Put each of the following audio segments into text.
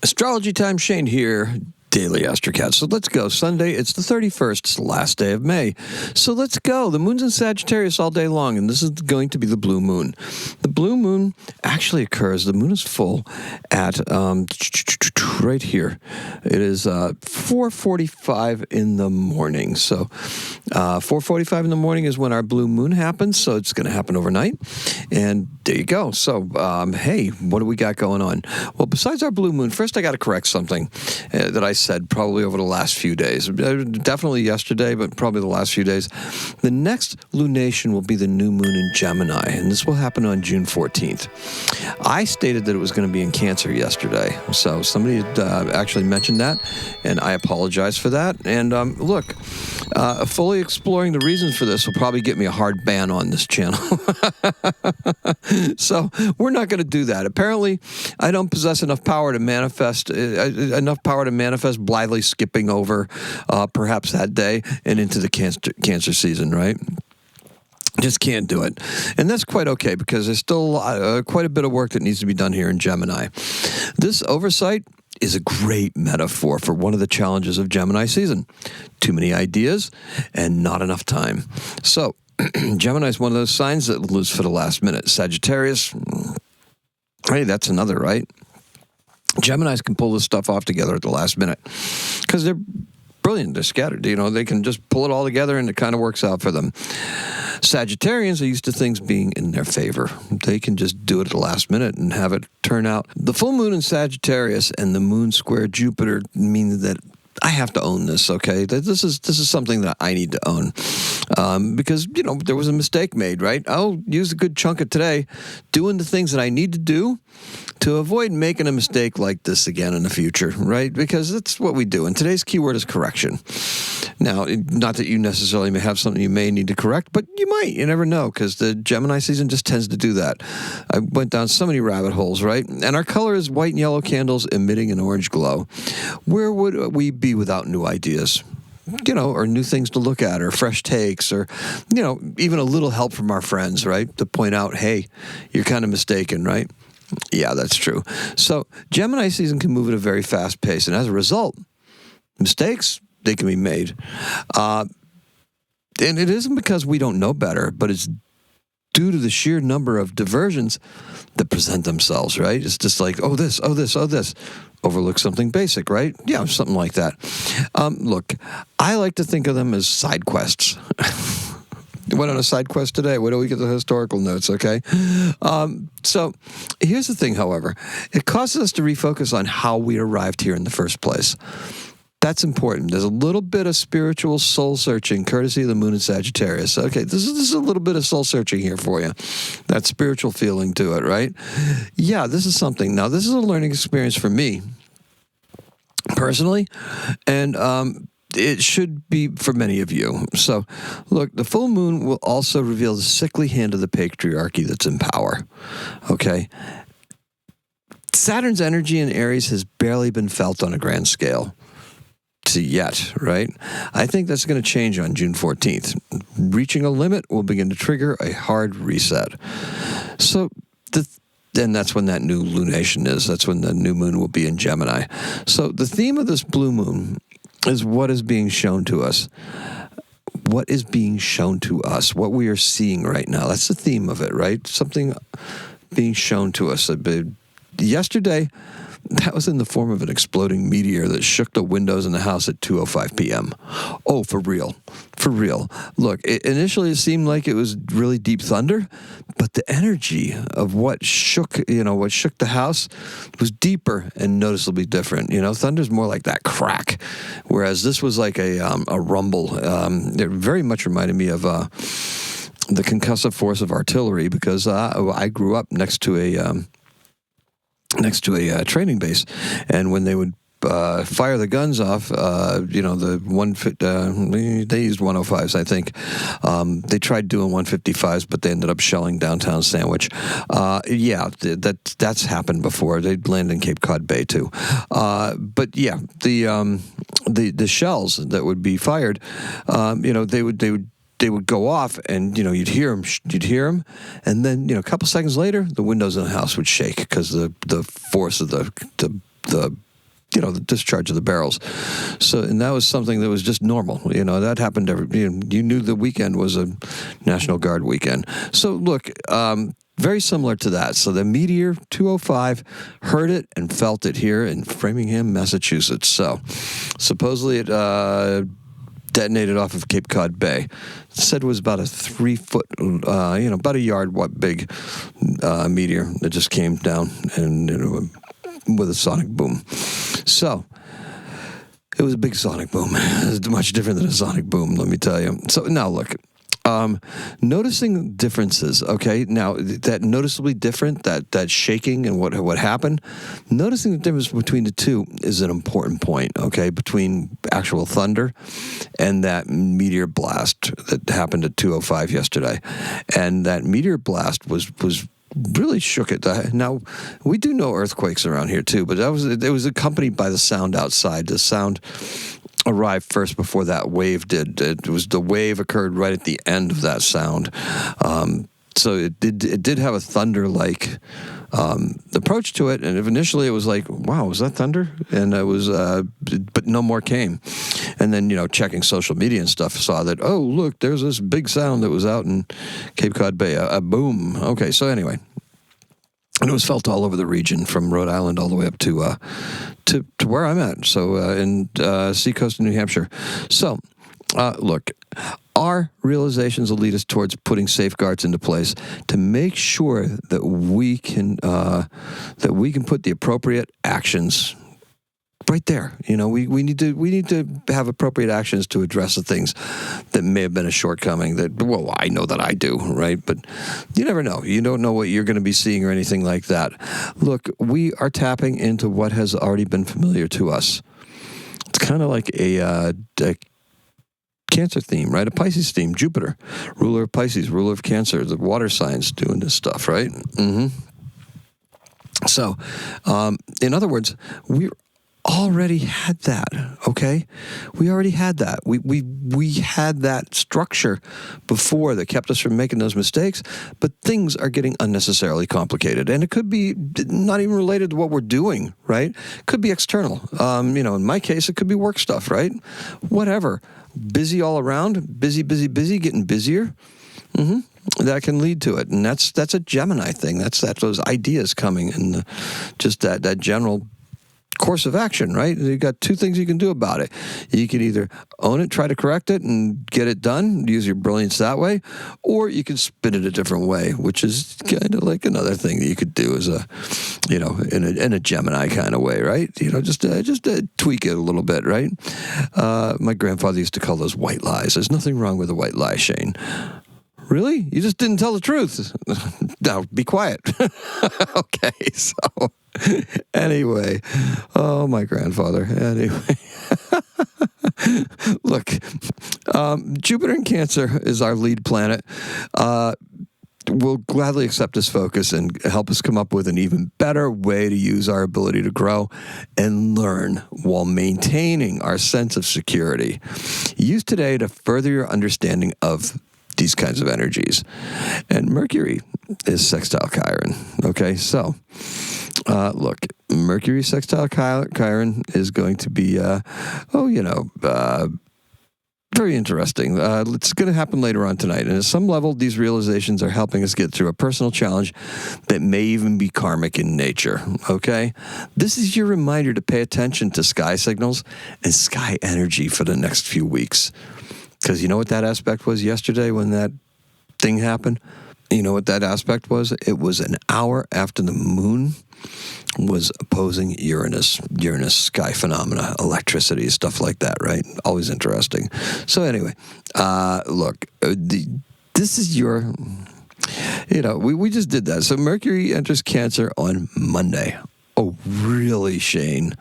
Astrology time, Shane here. Daily Astrocat. So let's go. Sunday, it's the 31st. It's the last day of May. So let's go. The moon's in Sagittarius all day long, and this is going to be the blue moon. The blue moon actually occurs, the moon is full at right here. It is 4:45 in the morning. So 4:45 in the morning is when our blue moon happens, so it's going to happen overnight. And there you go. So, hey, what do we got going on? Well, besides our blue moon, first I got to correct something that I said probably over the last few days. Definitely yesterday, but probably the last few days. The next lunation will be the new moon in Gemini, and this will happen on June 14th. I stated that it was going to be in Cancer yesterday, so somebody had actually mentioned that, and I apologize for that. And look, fully exploring the reasons for this will probably get me a hard ban on this channel. So we're not going to do that. Apparently, I don't possess enough power to manifest blithely skipping over perhaps that day and into the cancer season, right? Just can't do it. And that's quite okay because there's still quite a bit of work that needs to be done here in Gemini. This oversight is a great metaphor for one of the challenges of Gemini season. Too many ideas and not enough time. So Gemini is one of those signs that lose for the last minute. Sagittarius, hey, that's another, right? Geminis can pull this stuff off together at the last minute because they're brilliant. They're scattered. You know, they can just pull it all together and it kind of works out for them. Sagittarians are used to things being in their favor. They can just do it at the last minute and have it turn out. The full moon in Sagittarius and the moon square Jupiter mean that I have to own this, okay? This is something that I need to own because, you know, there was a mistake made, right? I'll use a good chunk of today doing the things that I need to do to avoid making a mistake like this again in the future, right? Because that's what we do. And today's keyword is correction. Now, not that you necessarily may have something you may need to correct, but you might. You never know because the Gemini season just tends to do that. I went down so many rabbit holes, right? And our color is white and yellow candles emitting an orange glow. Where would we be without new ideas? You know, or new things to look at, or fresh takes, or, you know, even a little help from our friends, right? To point out, hey, you're kind of mistaken, right? Yeah, that's true. So Gemini season can move at a very fast pace, and as a result, mistakes, they can be made. And it isn't because we don't know better, but it's due to the sheer number of diversions that present themselves, right? It's just like, oh, this. Overlook something basic, right? Yeah, something like that. Look, I like to think of them as side quests. Went on a side quest today. Where do we get the historical notes, okay? So here's the thing, however. It causes us to refocus on how we arrived here in the first place. That's important. There's a little bit of spiritual soul searching, courtesy of the moon in Sagittarius. Okay, this is a little bit of soul searching here for you. That spiritual feeling to it, right? Yeah, this is something. Now, this is a learning experience for me, personally, and it should be for many of you. So, look, the full moon will also reveal the sickly hand of the patriarchy that's in power. Okay? Saturn's energy in Aries has barely been felt on a grand scale. Yet, right? I think that's going to change on June 14th. Reaching a limit will begin to trigger a hard reset. So, then that's when that new lunation is. That's when the new moon will be in Gemini. So the theme of this blue moon is what is being shown to us. What is being shown to us? What we are seeing right now. That's the theme of it, right? Something being shown to us. Yesterday, that was in the form of an exploding meteor that shook the windows in the house at 2:05 p.m. Oh, for real. For real. Look, initially it seemed like it was really deep thunder, but the energy of what shook the house was deeper and noticeably different. You know, thunder's more like that crack, whereas this was like a rumble. It very much reminded me of the concussive force of artillery because I grew up next to a training base, and when they would fire the guns off, they used 105s, I think. They tried doing 155s, but they ended up shelling downtown Sandwich. That's happened before. They'd land in Cape Cod Bay too. But yeah, the shells that would be fired, they would go off, and you'd hear them, and then a couple seconds later, the windows in the house would shake because the force of the the discharge of the barrels. So, and that was something that was just normal. That happened you knew the weekend was a National Guard weekend. So look, very similar to that. So the Meteor 205 heard it and felt it here in Framingham, Massachusetts. So supposedly it detonated off of Cape Cod Bay. It said it was about a 3 foot, about a yard big meteor that just came down and with a sonic boom. So it was a big sonic boom. It's much different than a sonic boom, let me tell you. So now look, noticing differences, okay? Now, that noticeably different, that shaking and what happened, noticing the difference between the two is an important point, okay? Between actual thunder and that meteor blast that happened at 2:05 yesterday. And that meteor blast was really shook it. Now, we do know earthquakes around here too, but it was accompanied by the sound outside. The sound arrived first before that wave did. The wave occurred right at the end of that sound. So it did have a thunder-like approach to it, and initially it was like, wow, was that thunder? And it was, but no more came. And then, checking social media and stuff, saw that, oh, look, there's this big sound that was out in Cape Cod Bay, a boom. Okay, so anyway, and it was felt all over the region from Rhode Island all the way up to where I'm at, so in seacoast of New Hampshire. So, look, our realizations will lead us towards putting safeguards into place to make sure that we can put the appropriate actions right there. We need to have appropriate actions to address the things that may have been a shortcoming I know that I do, right? But you never know. You don't know what you're going to be seeing or anything like that. Look, we are tapping into what has already been familiar to us. It's kind of like a Cancer theme, right? A Pisces theme, Jupiter, ruler of Pisces, ruler of Cancer, the water signs doing this stuff, right? Mm-hmm. So, in other words, we already had that, okay? We already had that. We had that structure before that kept us from making those mistakes, but things are getting unnecessarily complicated. And it could be not even related to what we're doing, right? It could be external. In my case, it could be work stuff, right? Whatever. Busy all around, busy, getting busier. Mm-hmm. That can lead to it. And that's a Gemini thing. That's those ideas coming and just that general course of action, right? You've got two things you can do about it. You can either own it, try to correct it, and get it done, use your brilliance that way, or you can spin it a different way, which is kind of like another thing that you could do as in a Gemini kind of way, right? Just tweak it a little bit, right? My grandfather used to call those white lies. There's nothing wrong with a white lie, Shane. Really? You just didn't tell the truth. Now, be quiet. Okay, so anyway. Oh, my grandfather. Anyway. Look, Jupiter in Cancer is our lead planet. We'll gladly accept his focus and help us come up with an even better way to use our ability to grow and learn while maintaining our sense of security. Use today to further your understanding of these kinds of energies. And Mercury is sextile Chiron. Okay, so look, Mercury sextile Chiron is going to be, very interesting. It's going to happen later on tonight. And at some level, these realizations are helping us get through a personal challenge that may even be karmic in nature. Okay? This is your reminder to pay attention to sky signals and sky energy for the next few weeks. Because you know what that aspect was yesterday when that thing happened? You know what that aspect was? It was an hour after the moon was opposing Uranus sky phenomena, electricity, stuff like that, right? Always interesting. So anyway, look, this is your, we just did that. So Mercury enters Cancer on Monday. Oh, really, Shane?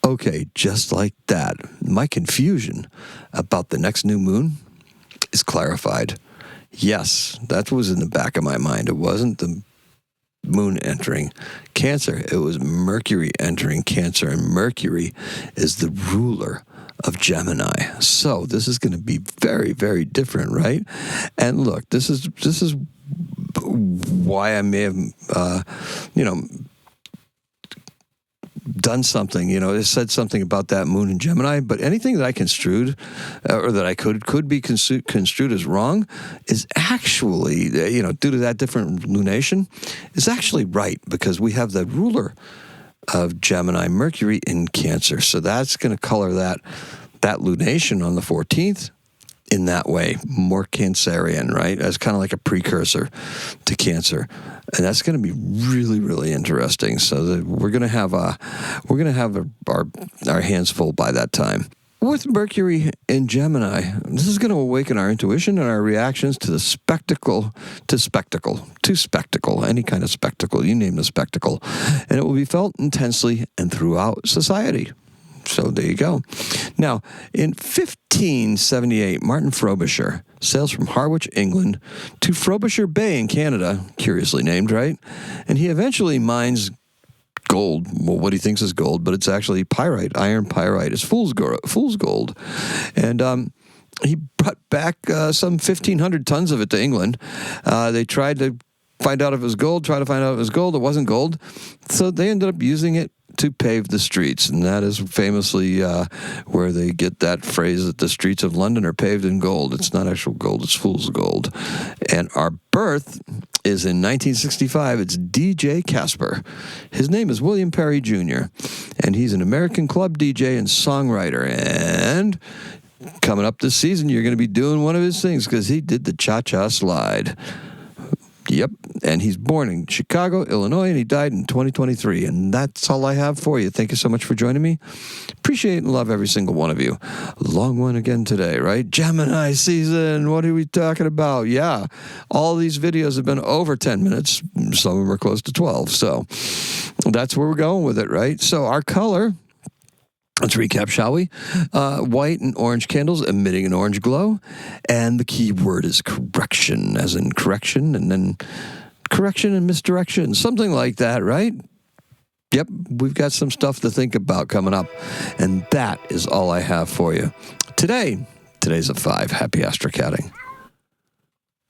Okay, just like that. My confusion about the next new moon is clarified. Yes, that was in the back of my mind. It wasn't the moon entering Cancer. It was Mercury entering Cancer, and Mercury is the ruler of Gemini. So this is going to be very, very different, right? And look, this is why I may have, done something, it said something about that moon in Gemini, but anything that I construed or that I could be construed as wrong is actually, due to that different lunation, is actually right, because we have the ruler of Gemini, Mercury in Cancer. So that's going to color that lunation on the 14th in that way, more Cancerian, right? As kind of like a precursor to Cancer. And that's going to be really, really interesting. So we're going to have our hands full by that time. With Mercury in Gemini, this is going to awaken our intuition and our reactions to the spectacle, any kind of spectacle, you name the spectacle. And it will be felt intensely and throughout society. So there you go. Now, in 1578, Martin Frobisher sails from Harwich, England, to Frobisher Bay in Canada, curiously named, right? And he eventually mines gold, well, what he thinks is gold, but it's actually pyrite, iron pyrite. It's fool's gold. And he brought back some 1,500 tons of it to England. They tried to find out if it was gold, It wasn't gold. So they ended up using it to pave the streets, and that is famously where they get that phrase that the streets of London are paved in gold. It's not actual gold, it's fool's gold. And our birth is in 1965. It's DJ Casper. His name is William Perry Jr., and he's an American club DJ and songwriter. And coming up this season, you're going to be doing one of his things, because he did the cha-cha slide. Yep, and he's born in Chicago, Illinois, and he died in 2023. And that's all I have for you. Thank you so much for joining me. Appreciate and love every single one of you. Long one again today, right? Gemini season, what are we talking about? Yeah, all these videos have been over 10 minutes. Some of them are close to 12. So that's where we're going with it, right? So our color... Let's recap, shall we? White and orange candles emitting an orange glow. And the key word is correction, as in correction, and then correction and misdirection. Something like that, right? Yep, we've got some stuff to think about coming up. And that is all I have for you. Today's a 5. Happy astrocatting.